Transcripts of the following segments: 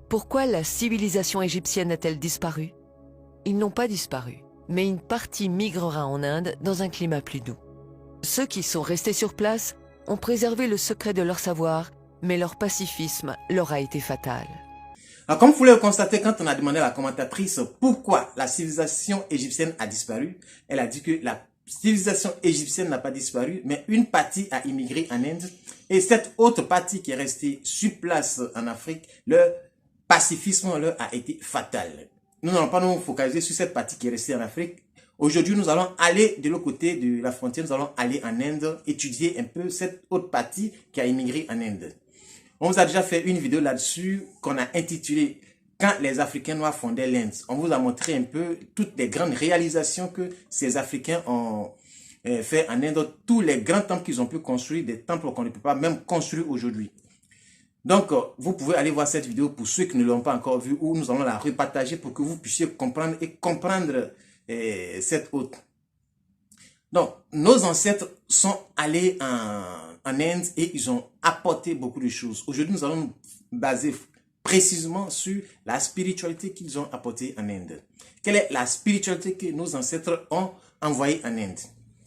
Pourquoi la civilisation égyptienne a-t-elle disparu? Ils n'ont pas disparu, mais une partie migrera en Inde dans un climat plus doux. Ceux qui sont restés sur place ont préservé le secret de leur savoir, mais leur pacifisme leur a été fatal. Alors, comme vous pouvez le constater, quand on a demandé à la commentatrice pourquoi la civilisation égyptienne a disparu, elle a dit que la civilisation égyptienne n'a pas disparu, mais une partie a immigré en Inde, et cette autre partie qui est restée sur place en Afrique, le pacifisme leur a été fatal. Nous n'allons pas nous focaliser sur cette partie qui est restée en Afrique. Aujourd'hui, nous allons aller de l'autre côté de la frontière, nous allons aller en Inde, étudier un peu cette autre partie qui a immigré en Inde. On vous a déjà fait une vidéo là-dessus qu'on a intitulée « Quand les Africains noirs fondaient l'Inde ». On vous a montré un peu toutes les grandes réalisations que ces Africains ont fait en Inde, tous les grands temples qu'ils ont pu construire, des temples qu'on ne peut pas même construire aujourd'hui. Donc, vous pouvez aller voir cette vidéo pour ceux qui ne l'ont pas encore vue, où nous allons la repartager pour que vous puissiez comprendre et comprendre cette autre. Donc, nos ancêtres sont allés en Inde et ils ont apporté beaucoup de choses. Aujourd'hui, nous allons nous baser précisément sur la spiritualité qu'ils ont apportée en Inde. Quelle est la spiritualité que nos ancêtres ont envoyée en Inde?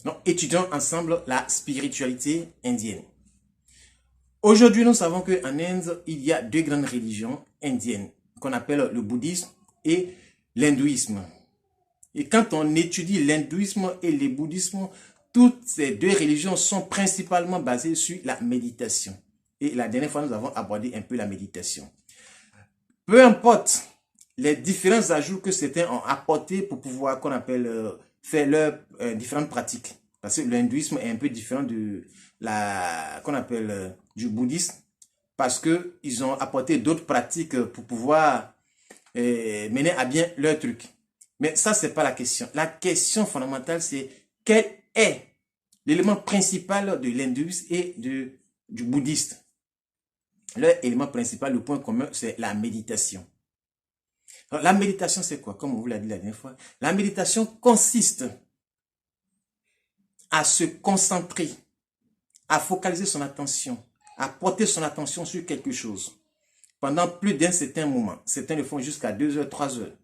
Donc, étudions ensemble la spiritualité indienne. Aujourd'hui, nous savons qu'en Inde, il y a deux grandes religions indiennes qu'on appelle le bouddhisme et l'hindouisme. Et quand on étudie l'hindouisme et le bouddhisme, toutes ces deux religions sont principalement basées sur la méditation. Et la dernière fois, nous avons abordé un peu la méditation. Peu importe les différents ajouts que certains ont apportés pour pouvoir, qu'on appelle, faire leurs différentes pratiques. Parce que l'hindouisme est un peu différent de la, qu'on appelle, du bouddhisme. Parce qu'ils ont apporté d'autres pratiques pour pouvoir mener à bien leur truc. Mais ça, c'est pas la question. La question fondamentale, c'est quel est l'élément principal de l'hindouisme et du bouddhisme. L'élément principal, le point commun, c'est la méditation. Alors, la méditation, c'est quoi? Comme on vous l'a dit la dernière fois, la méditation consiste à se concentrer, à focaliser son attention, à porter son attention sur quelque chose pendant plus d'un certain moment. Certains le font jusqu'à 2 heures, 3 heures.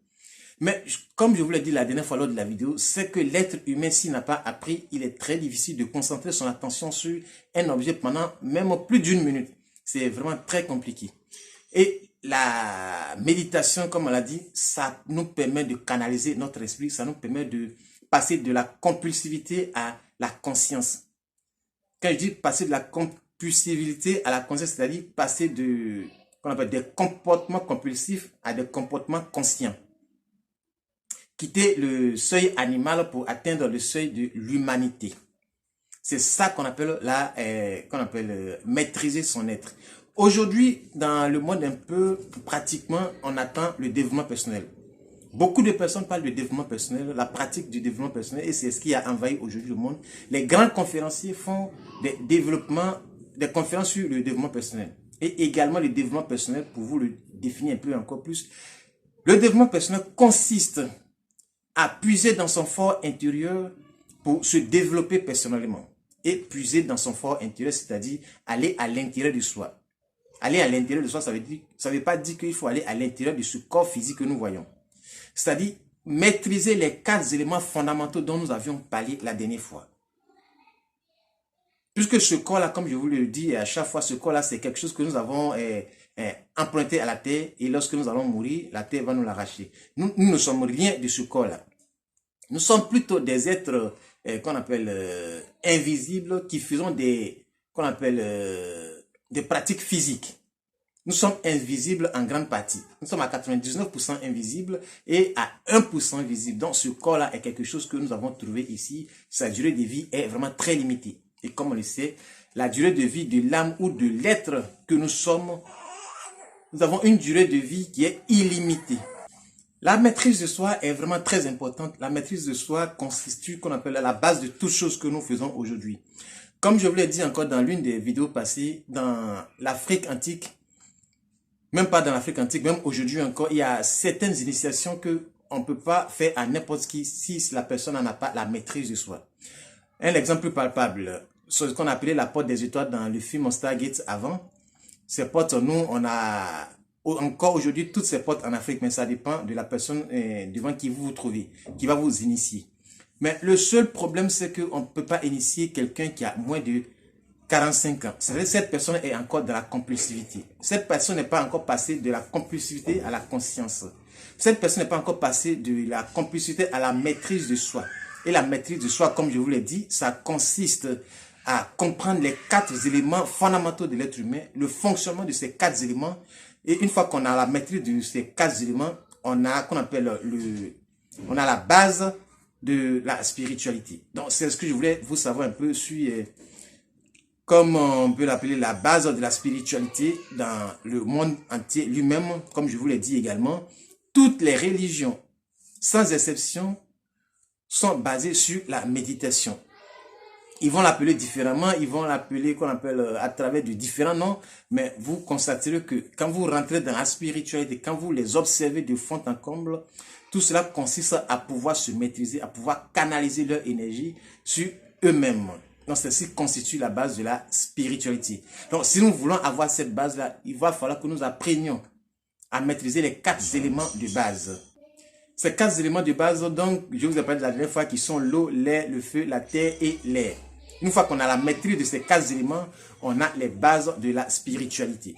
Mais comme je vous l'ai dit la dernière fois lors de la vidéo, c'est que l'être humain, s'il n'a pas appris, il est très difficile de concentrer son attention sur un objet pendant même plus d'une minute. C'est vraiment très compliqué. Et la méditation, comme on l'a dit, ça nous permet de canaliser notre esprit, ça nous permet de passer de la compulsivité à la conscience. Quand je dis passer de la compulsivité à la conscience, c'est-à-dire passer qu'on appelle des comportements compulsifs à des comportements conscients. Quitter le seuil animal pour atteindre le seuil de l'humanité. C'est ça qu'on appelle maîtriser son être. Aujourd'hui, dans le monde un peu, pratiquement, on attend le développement personnel. Beaucoup de personnes parlent de développement personnel, la pratique du développement personnel, et c'est ce qui a envahi aujourd'hui le monde. Les grands conférenciers font des conférences sur le développement personnel. Et également le développement personnel, pour vous le définir un peu encore plus. Le développement personnel consiste à puiser dans son fort intérieur pour se développer personnellement. Et puiser dans son fort intérieur, c'est-à-dire aller à l'intérieur de soi. Aller à l'intérieur de soi, ça veut pas dire qu'il faut aller à l'intérieur de ce corps physique que nous voyons. C'est-à-dire maîtriser les 4 éléments fondamentaux dont nous avions parlé la dernière fois. Puisque ce corps-là, comme je vous le dis à chaque fois, ce corps-là, c'est quelque chose que nous avons emprunté à la terre, et lorsque nous allons mourir, la terre va nous l'arracher. Nous ne sommes rien de ce corps-là. Nous sommes plutôt des êtres qu'on appelle invisibles, qui faisons des pratiques physiques. Nous sommes invisibles en grande partie. Nous sommes à 99% invisibles et à 1% visibles. Donc ce corps-là est quelque chose que nous avons trouvé ici. Sa durée de vie est vraiment très limitée. Et comme on le sait, la durée de vie de l'âme ou de l'être que nous sommes, nous avons une durée de vie qui est illimitée. La maîtrise de soi est vraiment très importante. La maîtrise de soi constitue qu'on appelle la base de toutes choses que nous faisons aujourd'hui. Comme je vous l'ai dit encore dans l'une des vidéos passées, dans l'Afrique antique, même pas dans l'Afrique antique, même aujourd'hui encore, il y a certaines initiations que on ne peut pas faire à n'importe qui si la personne n'en a pas la maîtrise de soi. Un exemple plus palpable, ce qu'on appelait la porte des étoiles dans le film Stargate avant. Ces portes, nous, on a encore aujourd'hui toutes ces portes en Afrique, mais ça dépend de la personne devant qui vous vous trouvez, qui va vous initier. Mais le seul problème, c'est qu'on ne peut pas initier quelqu'un qui a moins de 45 ans. C'est-à-dire que cette personne est encore dans la compulsivité. Cette personne n'est pas encore passée de la compulsivité à la conscience. Cette personne n'est pas encore passée de la compulsivité à la maîtrise de soi. Et la maîtrise de soi, comme je vous l'ai dit, ça consiste à comprendre les 4 éléments fondamentaux de l'être humain, le fonctionnement de ces 4 éléments. Et une fois qu'on a la maîtrise de ces 4 éléments, on a qu'on appelle on a la base de la spiritualité. Donc c'est ce que je voulais vous savoir un peu sur comme on peut l'appeler la base de la spiritualité dans le monde entier lui-même. Comme je vous l'ai dit également, toutes les religions, sans exception, sont basées sur la méditation. Ils vont l'appeler différemment, ils vont l'appeler qu'on appelle à travers de différents noms, mais vous constaterez que quand vous rentrez dans la spiritualité, quand vous les observez de fond en comble, tout cela consiste à pouvoir se maîtriser, à pouvoir canaliser leur énergie sur eux-mêmes. Donc, ceci constitue la base de la spiritualité. Donc, si nous voulons avoir cette base-là, il va falloir que nous apprenions à maîtriser les 4 éléments de base. Ces 4 éléments de base, donc, je vous ai parlé de la dernière fois, qui sont l'eau, l'air, le feu, la terre et l'air. Une fois qu'on a la maîtrise de ces 4 éléments, on a les bases de la spiritualité.